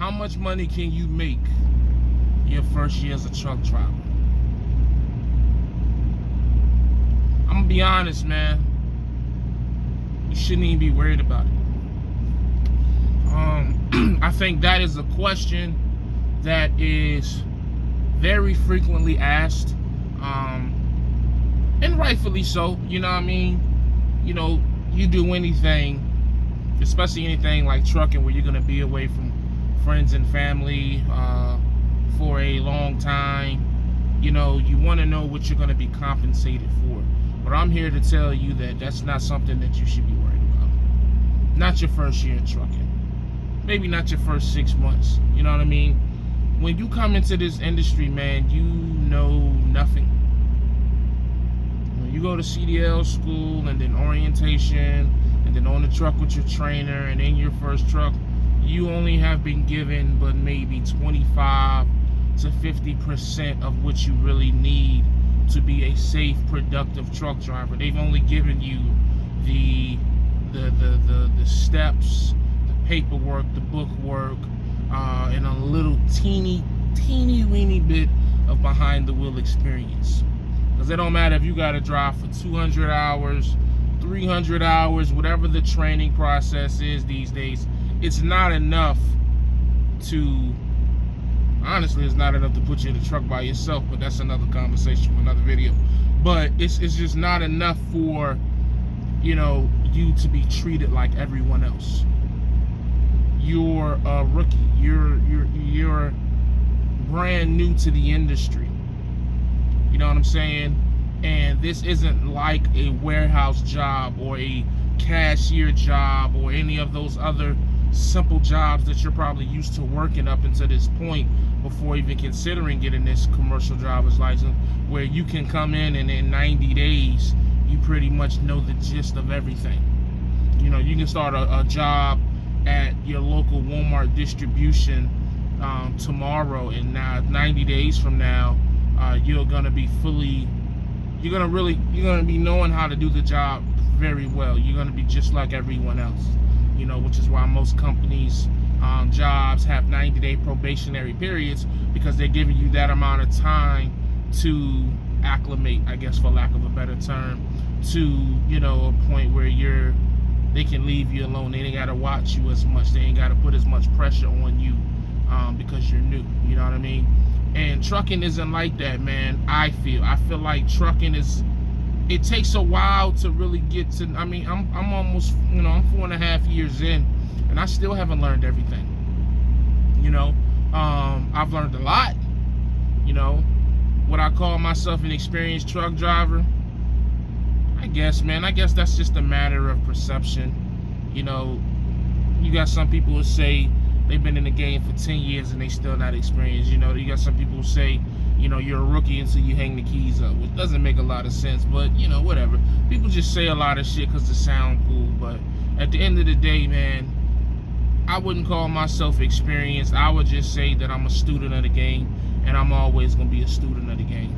How much money can you make your first year as a truck driver? I'm gonna be honest, man. You shouldn't even be worried about it. I think that is a question that is very frequently asked, and rightfully so. You know what I mean? You know, you do anything, especially anything like trucking, where you're gonna be away from friends and family for a long time. You know, you want to know what you're gonna be compensated for. But I'm here to tell you that that's not something that you should be worried about. Not your first year in trucking. Maybe not your first 6 months. You know what I mean? When you come into this industry, man, you know nothing. When you go to CDL school and then orientation and then on the truck with your trainer and in your first truck, you only have been given but maybe 25 to 50% of what you really need to be a safe, productive truck driver. They've only given you the steps, the paperwork, the book work, and a little teeny weeny bit of behind the wheel experience. Because it don't matter if you got to drive for 200 hours, 300 hours, whatever the training process is these days. It's not enough to, honestly, it's not enough to put you in the truck by yourself, but that's another conversation for another video. But it's just not enough for, you know, you to be treated like everyone else. You're a rookie. You're brand new to the industry. You know what I'm saying? And this isn't like a warehouse job or a cashier job or any of those other simple jobs that you're probably used to working up until this point before even considering getting this commercial driver's license, where you can come in and in 90 days you pretty much know the gist of everything. You know, you can start a job at your local Walmart distribution tomorrow, and now 90 days from now you're gonna be knowing how to do the job very well. You're gonna be just like everyone else. You know, which is why most companies' jobs have 90-day probationary periods, because they're giving you that amount of time to acclimate, I guess, for lack of a better term, to, you know, a point where they can leave you alone. They ain't got to watch you as much. They ain't got to put as much pressure on you because you're new. You know what I mean? And trucking isn't like that, man. I feel like trucking is, it takes a while to really get to, I mean, I'm almost, you know, I'm 4.5 years in, and I still haven't learned everything. You know, I've learned a lot. You know, would I call myself an experienced truck driver? I guess, man. I guess that's just a matter of perception. You know, you got some people who say they've been in the game for 10 years and they still not experienced. You know, you got some people who say, you know, you're a rookie until you hang the keys up, which doesn't make a lot of sense, but, you know, whatever. People just say a lot of shit because it sound cool, but at the end of the day, man, I wouldn't call myself experienced. I would just say that I'm a student of the game, and I'm always going to be a student of the game.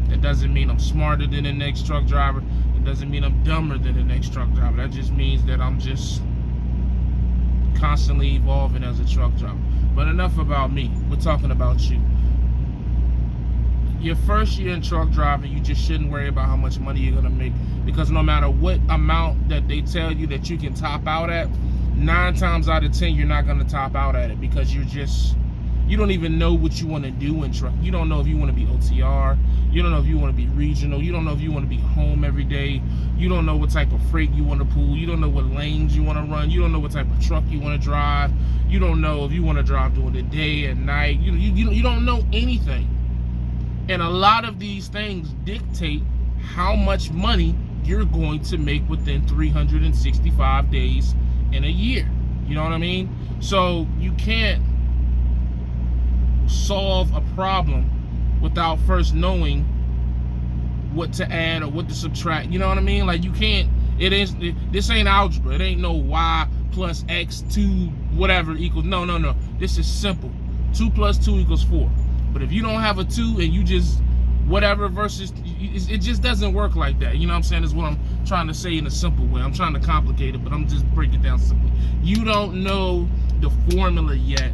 That doesn't mean I'm smarter than the next truck driver. It doesn't mean I'm dumber than the next truck driver. That just means that I'm just constantly evolving as a truck driver. But enough about me. We're talking about you. Your first year in truck driving, you just shouldn't worry about how much money you're gonna make, because no matter what amount that they tell you that you can top out at, 9 times out of 10 you're not gonna top out at it, because you don't even know what you want to do in truck. You don't know if you want to be OTR. You don't know if you want to be regional. You don't know if you want to be home every day. You don't know what type of freight you want to pull. You don't know what lanes you want to run. You don't know what type of truck you want to drive. You don't know if you want to drive during the day and night. You don't know anything. And a lot of these things dictate how much money you're going to make within 365 days in a year. You know what I mean? So you can't solve a problem without first knowing what to add or what to subtract. You know what I mean? Like, you can't, this ain't algebra. It ain't no y plus x 2 whatever equals, no. This is simple. 2 plus 2 equals 4. But if you don't have a 2 and you just whatever versus, it just doesn't work like that. You know what I'm saying? Is what I'm trying to say in a simple way. I'm trying to complicate it, but I'm just breaking it down simply. You don't know the formula yet,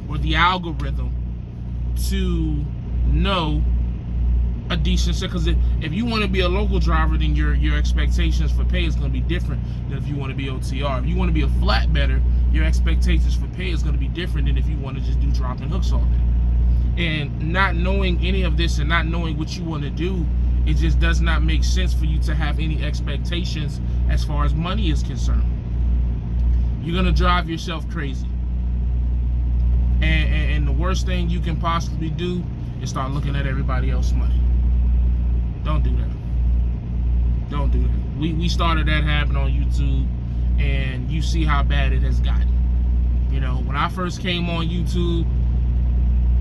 or the algorithm to know a decent set. Because if you want to be a local driver, then your expectations for pay is going to be different than if you want to be OTR. If you want to be a flatbedder, your expectations for pay is going to be different than if you want to just do dropping hooks all day. And not knowing any of this and not knowing what you want to do, it just does not make sense for you to have any expectations as far as money is concerned. You're going to drive yourself crazy. And the worst thing you can possibly do is start looking at everybody else's money. Don't do that. Don't do that. We started that habit on YouTube, and you see how bad it has gotten. You know, when I first came on YouTube,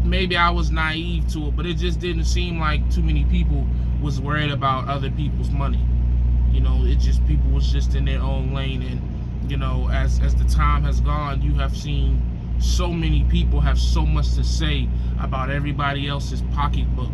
maybe I was naive to it, but it just didn't seem like too many people was worried about other people's money. You know, it just, people was just in their own lane. And, you know, as the time has gone, you have seen so many people have so much to say about everybody else's pocketbook,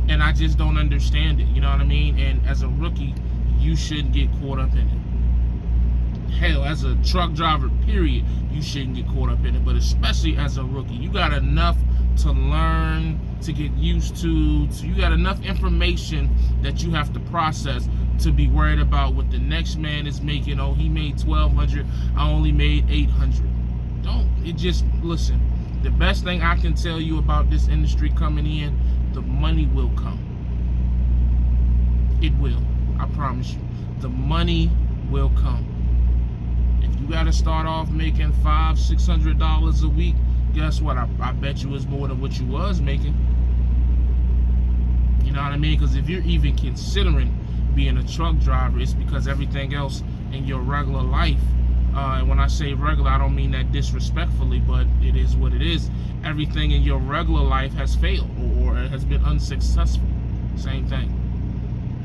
and I just don't understand it. You know what I mean? And as a rookie, you shouldn't get caught up in it. Hell, as a truck driver, period, you shouldn't get caught up in it. But especially as a rookie, you got enough to learn, to get used to. So you got enough information that you have to process to be worried about what the next man is making. Oh, he made $1,200. I only made $800. Don't. It just, listen, the best thing I can tell you about this industry coming in, the money will come. It will. I promise you. The money will come. If you got to start off making $500-600 a week, guess what? I bet you it's more than what you was making. You know what I mean? Because if you're even considering being a truck driver, it's because everything else in your regular life, and when I say regular, I don't mean that disrespectfully, but it is what it is. Everything in your regular life has failed or has been unsuccessful. Same thing.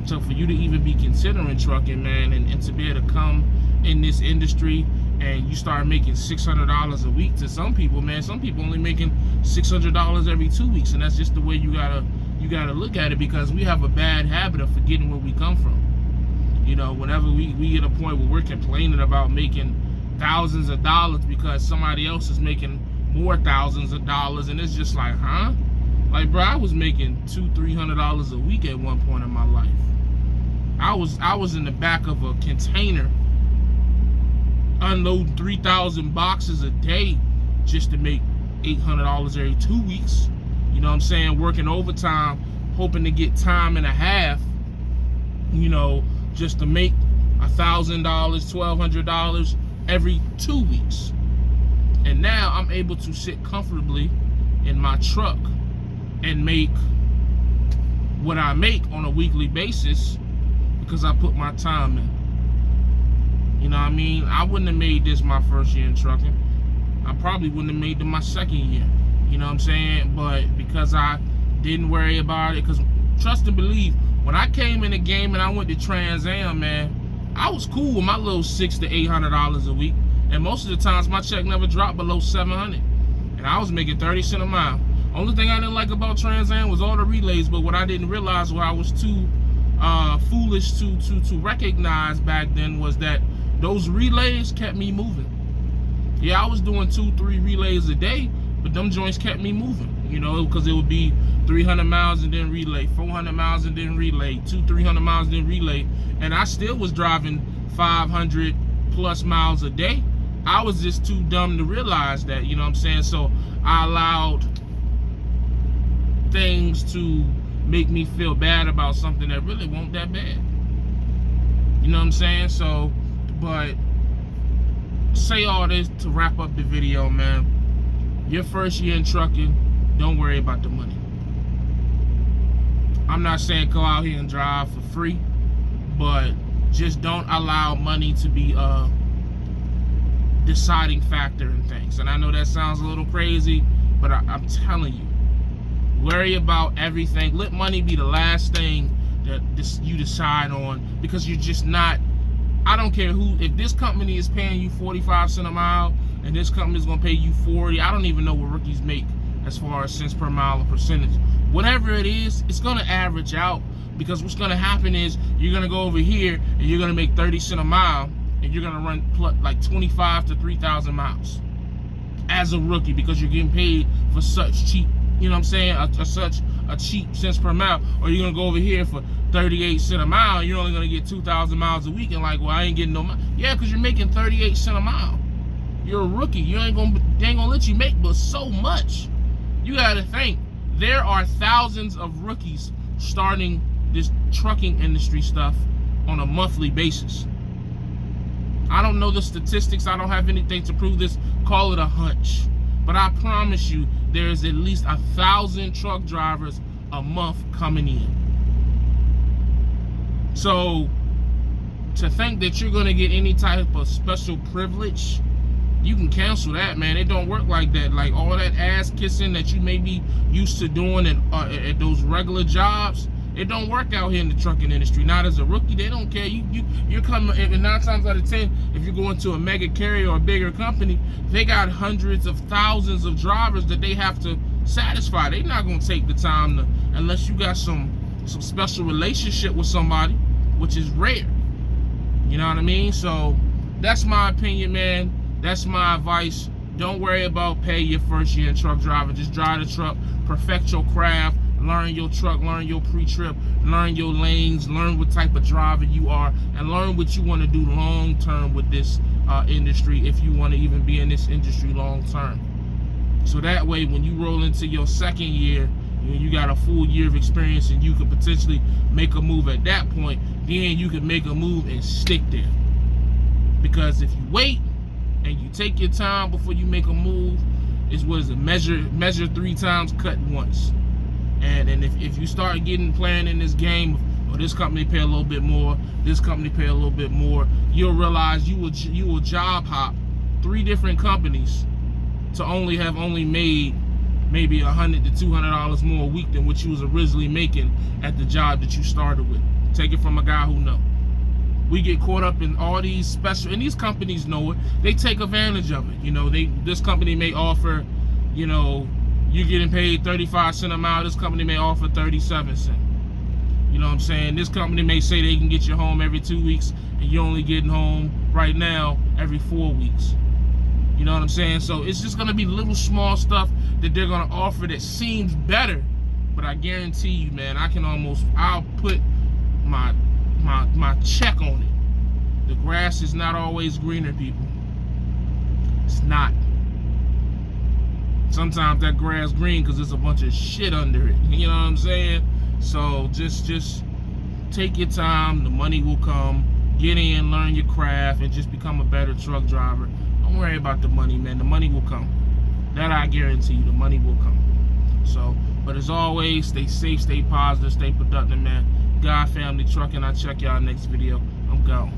So for you to even be considering trucking, man, and to be able to come in this industry and you start making $600 a week, to some people, man, some people only making $600 every 2 weeks, and that's just the way you gotta look at it, because we have a bad habit of forgetting where we come from. You know, whenever we get a point where we're complaining about making thousands of dollars because somebody else is making more thousands of dollars, and it's just like, huh? Like, bro, I was making $200-300 a week at one point in my life. I was in the back of a container unloading 3,000 boxes a day just to make $800 every 2 weeks. You know what I'm saying? Working overtime, hoping to get time and a half, you know, just to make $1,000, $1,200 every 2 weeks. And now I'm able to sit comfortably in my truck and make what I make on a weekly basis because I put my time in. You know what I mean? I wouldn't have made this my first year in trucking. I probably wouldn't have made it my second year. You know what I'm saying? But because I didn't worry about it, because trust and believe, when I came in the game and I went to Trans Am, man, I was cool with my little $600 to $800 a week. And most of the times my check never dropped below $700. And I was making 30 cents a mile. Only thing I didn't like about Trans Am was all the relays, but what I didn't realize, what I was too foolish to recognize back then, was that those relays kept me moving. Yeah, I was doing 2-3 relays a day, but them joints kept me moving, you know, because it would be 300 miles and then relay, 400 miles and then relay, 200-300 miles and then relay, and I still was driving 500 plus miles a day. I was just too dumb to realize that, you know what I'm saying? So I allowed things to make me feel bad about something that really wasn't that bad. You know what I'm saying? So, but say all this to wrap up the video, man. Your first year in trucking, don't worry about the money. I'm not saying go out here and drive for free, but just don't allow money to be a deciding factor in things. And I know that sounds a little crazy, but I'm telling you, worry about everything. Let money be the last thing that you decide on, because you're just not, I don't care who, if this company is paying you 45 cents a mile and this company is going to pay you 40, I don't even know what rookies make as far as cents per mile or percentage. Whatever it is, it's going to average out, because what's going to happen is you're going to go over here and you're going to make 30 cents a mile and you're going to run like 25 to 3,000 miles. as a rookie because you're getting paid for such cheap, you know what I'm saying, such a cheap cents per mile. Or you're gonna go over here for 38 cents a mile and you're only gonna get 2,000 miles a week, and like, well, I ain't getting no mile. Yeah, because you're making 38 cents a mile. You're a rookie. They ain't gonna let you make but so much. You gotta think, there are thousands of rookies starting this trucking industry stuff on a monthly basis. I don't know the statistics. I don't have anything to prove this. Call it a hunch. But I promise you, there is at least 1,000 truck drivers a month coming in. So, to think that you're going to get any type of special privilege, you can cancel that, man. It don't work like that. Like, all that ass kissing that you may be used to doing at those regular jobs, it don't work out here in the trucking industry. Not as a rookie, they don't care. You're coming, and 9 times out of 10, if you're going to a mega carrier or a bigger company, they got hundreds of thousands of drivers that they have to satisfy. They're not gonna take the time to, unless you got some special relationship with somebody, which is rare. You know what I mean? So that's my opinion, man. That's my advice. Don't worry about pay your first year in truck driving. Just drive the truck, perfect your craft, learn your truck, learn your pre-trip, learn your lanes, learn what type of driver you are, and learn what you want to do long term with this industry, if you want to even be in this industry long term. So that way, when you roll into your second year, you got a full year of experience and you could potentially make a move at that point, then you can make a move and stick there. Because if you wait and you take your time before you make a move, it's what is it? Measure 3 times, cut once. And if you start playing in this game, or this company pay a little bit more, this company pay a little bit more, you'll realize you will job hop 3 different companies to only made maybe $100 to $200 more a week than what you was originally making at the job that you started with. Take it from a guy who know. We get caught up in all these special, and these companies know it. They take advantage of it. You know, this company may offer, you know, you're getting paid 35 cents a mile. This company may offer 37 cents. You know what I'm saying? This company may say they can get you home every 2 weeks, and you're only getting home right now every 4 weeks. You know what I'm saying? So it's just gonna be little small stuff that they're gonna offer that seems better, but I guarantee you, man, I'll put my check on it. The grass is not always greener, people. It's not. Sometimes that grass green because there's a bunch of shit under it. You know what I'm saying? So just take your time. The money will come. Get in, learn your craft, and just become a better truck driver. Don't worry about the money, man. The money will come. That I guarantee you. The money will come. So, but as always, stay safe, stay positive, stay productive, man. God Family Trucking. I'll check y'all next video. I'm gone.